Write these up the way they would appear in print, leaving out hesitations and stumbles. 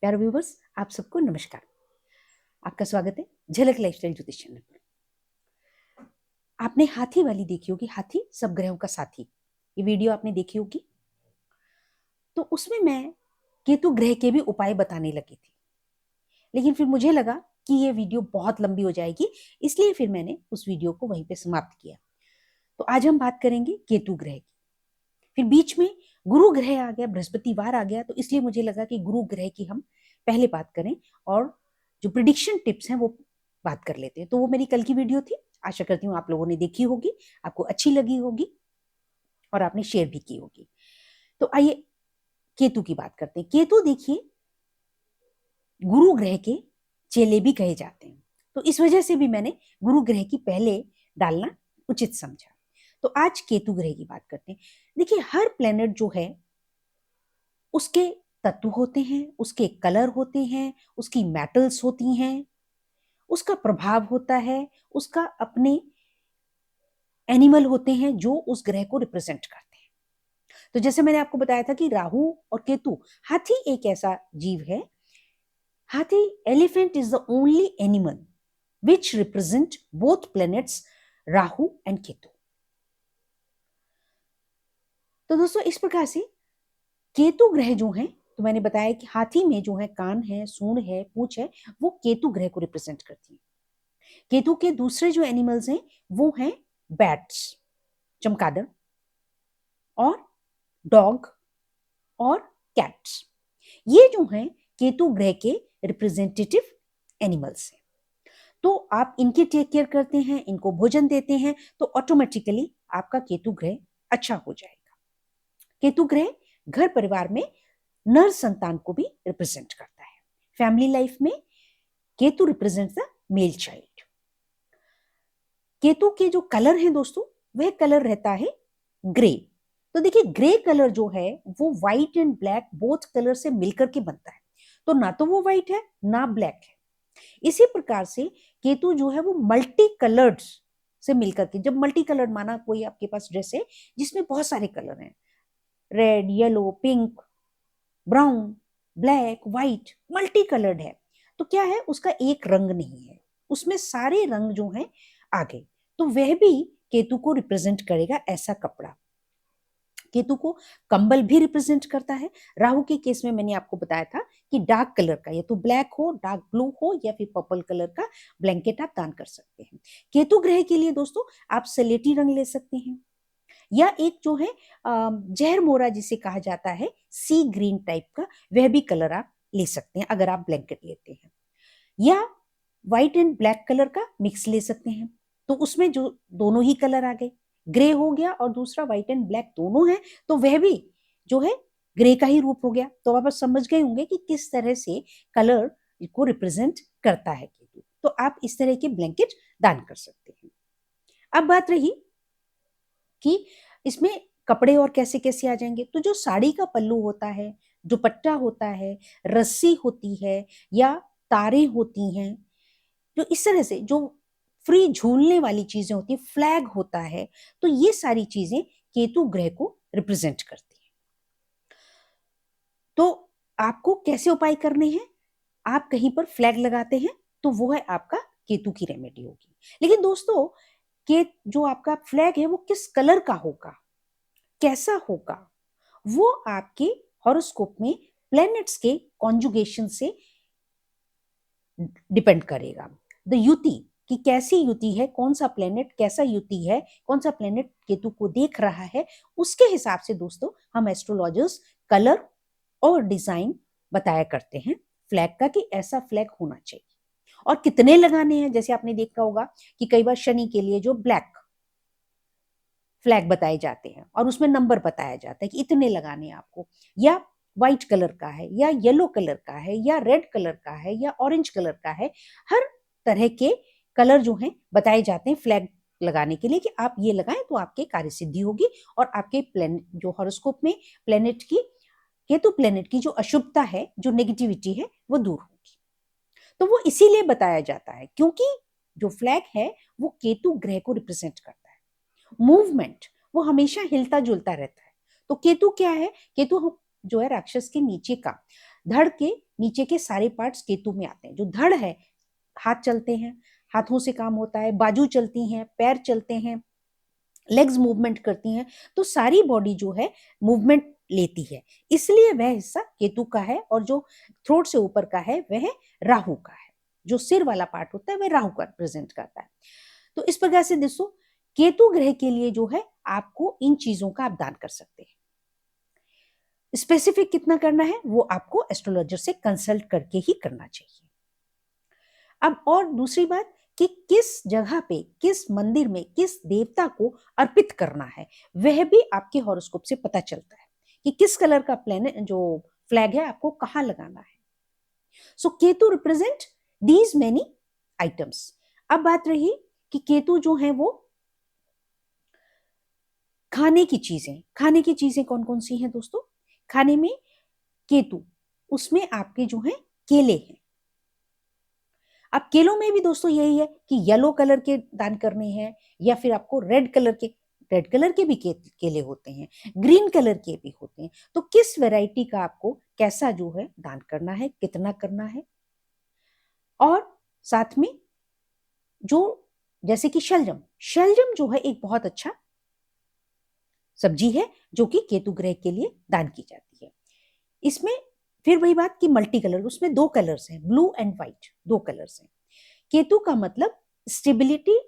प्यारे व्यूवर्स, आप सबको नमस्कार। आपका स्वागत है झलक लाइफस्टाइल ज्योतिष चैनल पर। आपने हाथी वाली देखी होगी, हाथी सब ग्रहों का साथी, ये वीडियो आपने देखी होगी। तो उसमें मैं केतु ग्रह के भी उपाय बताने लगी थी, लेकिन फिर मुझे लगा कि ये वीडियो बहुत लंबी हो जाएगी, इसलिए फिर मैंने उस वीडियो को वहीं पे समाप्त किया। तो आज हम बात करेंगे केतु ग्रह की। फिर बीच में गुरु ग्रह आ गया, बृहस्पतिवार आ गया, तो इसलिए मुझे लगा कि गुरु ग्रह की हम पहले बात करें और जो प्रिडिक्शन टिप्स हैं वो बात कर लेते हैं। तो वो मेरी कल की वीडियो थी, आशा करती हूँ आप लोगों ने देखी होगी, आपको अच्छी लगी होगी और आपने शेयर भी की होगी। तो आइए केतु की बात करते हैं। केतु देखिए गुरु ग्रह के चेले भी कहे जाते हैं, तो इस वजह से भी मैंने गुरु ग्रह की पहले डालना उचित समझा। तो आज केतु ग्रह की बात करते हैं। देखिए हर प्लेनेट जो है उसके तत्व होते हैं, उसके कलर होते हैं, उसकी मेटल्स होती हैं, उसका प्रभाव होता है, उसका अपने एनिमल होते हैं जो उस ग्रह को रिप्रेजेंट करते हैं। तो जैसे मैंने आपको बताया था कि राहु और केतु, हाथी एक ऐसा जीव है, हाथी elephant is the only animal which represent both planets Rahu and Ketu. तो दोस्तों इस प्रकार से केतु ग्रह जो है, तो मैंने बताया कि हाथी में जो है कान है, सूंड है, पूंछ है, वो केतु ग्रह को रिप्रेजेंट करती है। केतु के दूसरे जो एनिमल्स हैं वो हैं बैट्स, चमगादड़, और डॉग और कैट्स। ये जो हैं केतु ग्रह के रिप्रेजेंटेटिव एनिमल्स हैं। तो आप इनकी टेक केयर करते हैं, इनको भोजन देते हैं, तो ऑटोमेटिकली आपका केतु ग्रह अच्छा हो जाएगा। केतु ग्रह घर परिवार में नर संतान को भी रिप्रेजेंट करता है। फैमिली लाइफ में Ketu represents the male child. Ketu के जो कलर हैं दोस्तों, वह कलर रहता है ग्रे। तो देखिए ग्रे कलर जो है वो white and black both colour से मिलकर के बनता है, तो ना तो वो व्हाइट है ना ब्लैक है। इसी प्रकार से केतु जो है वो मल्टी कलर्ड से मिलकर के, जब मल्टी कलर्ड माना कोई आपके पास ड्रेस है जिसमें बहुत सारे कलर हैं, red, yellow, pink, brown, black, white, multi coloured है, तो क्या है उसका एक रंग नहीं है, उसमें सारे रंग जो हैं आ गए, तो वह भी केतु को रिप्रेजेंट करेगा। ऐसा कपड़ा केतु को कंबल भी रिप्रेजेंट करता है। राहु के केस में मैंने आपको बताया था कि डार्क कलर का, या तो ब्लैक हो, डार्क ब्लू हो, या फिर पर्पल कलर का ब्लैंकेट आप दान कर सकते हैं। केतु ग्रह के लिए दोस्तों आप सलेटी रंग ले सकते हैं, या एक जो है जहर मोरा जिसे कहा जाता है, सी ग्रीन टाइप का, वह भी कलर आप ले सकते हैं अगर आप ब्लैंकेट लेते हैं, या व्हाइट एंड ब्लैक कलर का मिक्स ले सकते हैं। तो उसमें जो दोनों ही कलर आ गए, ग्रे हो गया और दूसरा व्हाइट एंड ब्लैक दोनों है, तो वह भी जो है ग्रे का ही रूप हो गया। तो आप समझ गए होंगे कि किस तरह से कलर को रिप्रेजेंट करता है केतु। तो आप इस तरह के ब्लैंकेट दान कर सकते हैं। अब बात रही कि इसमें कपड़े और कैसे कैसे आ जाएंगे। तो जो साड़ी का पल्लू होता है, दुपट्टा होता है, रस्सी होती है, या तारे होती हैं, जो इस तरह से जो फ्री झूलने वाली चीजें होती है, फ्लैग होता है, तो ये सारी चीजें केतु ग्रह को रिप्रेजेंट करती है। तो आपको कैसे उपाय करने हैं? आप कहीं पर फ्लैग लगाते हैं तो वो है आपका केतु की रेमेडी होगी। लेकिन दोस्तों के जो आपका फ्लैग है वो किस कलर का होगा, कैसा होगा, वो आपके हॉरोस्कोप में प्लैनेट्स के कॉन्जुगेशन से डिपेंड करेगा। द युति कि कैसी युति है, कौन सा प्लेनेट कैसा युति है, कौन सा प्लेनेट केतु को देख रहा है, उसके हिसाब से दोस्तों हम एस्ट्रोलॉजर्स कलर और डिजाइन बताया करते हैं फ्लैग का, कि ऐसा फ्लैग होना चाहिए और कितने लगाने हैं। जैसे आपने देखा होगा कि कई बार शनि के लिए जो ब्लैक फ्लैग बताए जाते हैं और उसमें नंबर बताया जाता है कि इतने लगाने हैं आपको, या व्हाइट कलर का है, या येलो कलर का है, या रेड कलर का है, या ऑरेंज कलर का है। हर तरह के कलर जो हैं बताए जाते हैं फ्लैग लगाने के लिए, कि आप ये लगाएं तो आपके कार्य सिद्धि होगी और आपके प्लेनेट जो हॉरोस्कोप में प्लेनेट की, केतु प्लेनेट की जो अशुभता है, जो नेगेटिविटी है, वो दूर होगी। तो वो इसीलिए बताया जाता है क्योंकि जो फ्लैग है वो केतु ग्रह को रिप्रेजेंट करता है। मूवमेंट वो हमेशा हिलता जुलता रहता है। तो केतु क्या है? केतु जो है राक्षस के नीचे का, धड़ के नीचे के सारे पार्ट्स केतु में आते हैं। जो धड़ है, हाथ चलते हैं, हाथों से काम होता है, बाजू चलती हैं, पैर चलते हैं, लेग्स मूवमेंट करती हैं, तो सारी बॉडी जो है मूवमेंट लेती है, इसलिए वह हिस्सा केतु का है। और जो थ्रोट से ऊपर का है वह राहु का है। जो सिर वाला पार्ट होता है वह राहु का रिप्रेजेंट करता है। तो इस प्रकार से दोस्तों केतु ग्रह के लिए जो है आपको इन चीजों का आप दान कर सकते हैं। स्पेसिफिक कितना करना है वो आपको एस्ट्रोलॉजर से कंसल्ट करके ही करना चाहिए। अब और दूसरी बात कि किस जगह पे, किस मंदिर में, किस देवता को अर्पित करना है, वह भी आपके हॉरोस्कोप से पता चलता है कि किस कलर का प्लेनेट जो फ्लैग है आपको कहाँ लगाना है। So Ketu represent these many items. अब बात रही कि केतु जो है वो खाने की चीजें कौन कौन सी हैं दोस्तों? खाने में केतु, उसमें आपके जो है केले हैं। अब केलों में भी दोस्तों यही है कि येलो कलर के दान करने हैं, या फिर आपको रेड कलर के भी केले होते हैं, ग्रीन कलर के भी होते हैं। तो किस वैरायटी का आपको कैसा जो है दान करना है, कितना करना है। और साथ में जो जैसे कि शलजम जो है एक बहुत अच्छा सब्जी है जो कि केतु ग्रह के लिए दान की जाती है। इसमें फिर वही बात कि मल्टी कलर, उसमें 2 कलर्स हैं, ब्लू एंड व्हाइट, 2 कलर्स हैं। केतु का मतलब स्टेबिलिटी।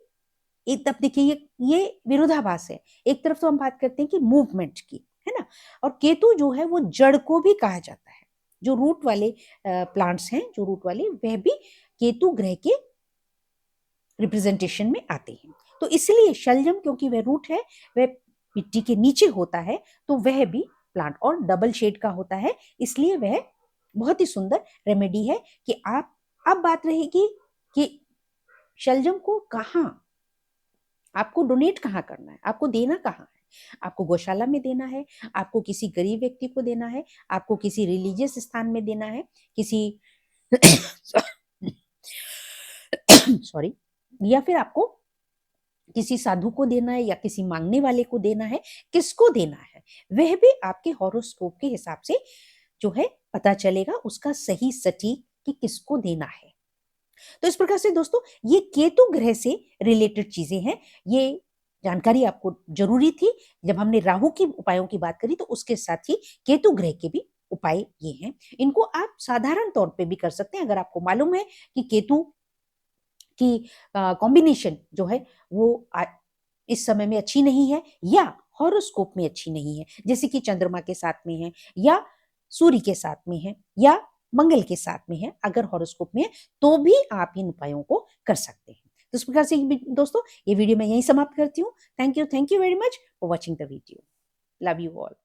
एक तब देखिए ये विरोधाभास है। एक तरफ तो हम बात करते हैं कि मूवमेंट की, है ना, और केतु जो है वो जड़ को भी कहा जाता है। जो रूट वाले प्लांट्स हैं, जो रूट वाले, वह भी केतु ग्रह के रिप्रेजेंटेशन में आते हैं। तो इसलिए शलजम, क्योंकि वह रूट है, वह मिट्टी के नीचे होता है, तो वह भी प्लांट और डबल शेड का होता है, इसलिए वह बहुत ही सुंदर रेमेडी है कि आप। अब बात रहेगी कि शलजम को कहाँ आपको डोनेट कहाँ करना है, आपको देना कहाँ है। आपको गौशाला में देना है, आपको किसी गरीब व्यक्ति को देना है, आपको किसी रिलीजियस स्थान में देना है, किसी सॉरी, या फिर आपको किसी साधु को देना है, या किसी मांगने वाले को देना है। किसको देना है वह भी आपके हॉरोस्कोप के हिसाब से जो है पता चलेगा, उसका सही सटीक कि किसको देना है। तो इस प्रकार से दोस्तों ये केतु ग्रह से रिलेटेड चीजें हैं। ये जानकारी आपको जरूरी थी। जब हमने राहु की उपायों की बात करी तो उसके साथ ही केतु ग्रह के भी उपाय ये हैं। इनको आप साधारण तौर पे भी कर सकते हैं। अगर आपको मालूम है कि केतु की कॉम्बिनेशन जो है वो इस समय में अच्छी नहीं है, या हॉरोस्कोप में अच्छी नहीं है, जैसे कि चंद्रमा के साथ में है, या सूर्य के साथ में है, या मंगल के साथ में है, अगर हॉरोस्कोप में है तो भी आप इन उपायों को कर सकते हैं। तो इस प्रकार से दोस्तों ये वीडियो मैं यहीं समाप्त करती हूँ। Thank you very much for watching the video. Love you all.